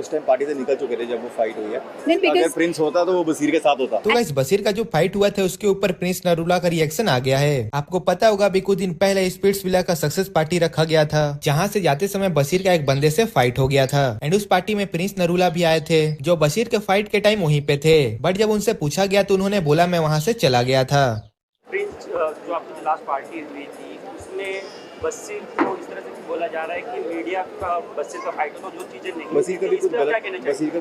उस time party से निकल चुके थे जब वो फाइट हुई है। नहीं, अगर प्रिंस होता तो वो बसीर के साथ होता। तो गाइस बसीर का जो फाइट हुआ था उसके ऊपर प्रिंस नरूला का रिएक्शन आ गया है। आपको पता होगा अभी कुछ दिन पहले स्पिट्स विला का सक्सेस पार्टी रखा गया था, जहां से जाते समय बसीर का एक बंदे से फाइट हो गया था। एंड उस पार्टी में प्रिंस नरूला भी आए थे, जो बसीर के फाइट के टाइम वहीं पे थे। बट जब उनसे पूछा गया तो उन्होंने बोला मैं वहां से चला गया था। प्रिंस जो आपकी जो लास्ट पार्टी हुई थी उसमें बसीर को इस तरह से बोला जा रहा है कि मीडिया का बसीर का फाइट हो तो जो चीजें नहीं बसीर का भी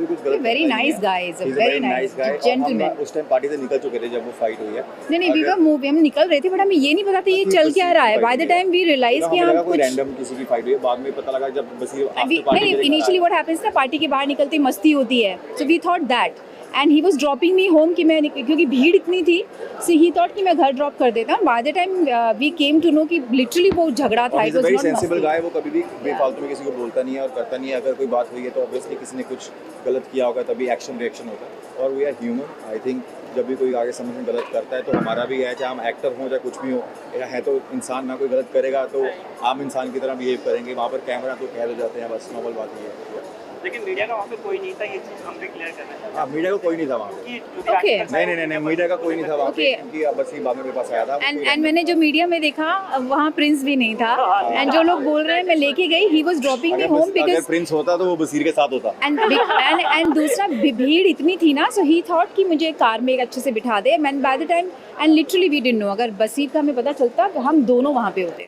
कुछ गलत very nice guy, is a very nice gentleman. उस टाइम पार्टी से निकल चुके थे जब वो फाइट हुई है। नहीं वी वर मूव, हम निकल रहे थे बट हमें ये नहीं पता था ये चल क्या रहा है। By the time we realize कि हम कुछ रैंडम किसी की फाइट हुई है, बाद में पता लगा जब बसीर नहीं, इनिशियली व्हाट हैपेंस ना, पार्टी के बाहर निकलते ही मस्ती होती है, so we thought that and he was dropping me home कि मैं, क्योंकि भीड़ इतनी थी, सो ही थॉट कि मैं घर ड्रॉप कर देता हूं। By the time we came to know कि लिटरली वो झगड़ा था। It was very not sensible guy, वो कभी भी बेफालतू में किसी को बोलता नहीं है और करता नहीं है। अगर कोई बात हुई है तो ऑब्वियसली किसी ने कुछ गलत किया होगा तभी एक्शन रिएक्शन होता है। और we are human. I think जब भी कोई आगे समझ में गलत करता है तो हमारा भी है, चाहे हम एक्टर हों चाहे कुछ भी हो, है तो इंसान ना। कोई गलत करेगा तो आम इंसान की तरह बिहेव करेंगे। वहाँ पर कैमरा तो कह जाते हैं, बस नॉर्मल बात ये है। लेकिन मीडिया का वहाँ पे कोई नहीं था, ये चीज़ हम भी क्लियर करना चाहते हैं। हाँ, मीडिया का कोई नहीं था वहाँ। ओके, नहीं, मीडिया का कोई नहीं था वहाँ पे, क्योंकि अब बस ये बाद में मेरे पास आया था। एंड मैंने जो मीडिया में देखा वहाँ प्रिंस भी नहीं था। एंड जो लोग बोल रहे हैं मैं लेके गई, ही was dropping me home because अगर प्रिंस होता तो वो बसीर के साथ होता। एंड दूसरा भीड़ इतनी थी ना, सो ही थॉट कि मुझे कार में एक अच्छे से बिठा दे। Man by the time and literally we didn't know, अगर बसीर का हमें पता चलता हम दोनों वहाँ पे होते।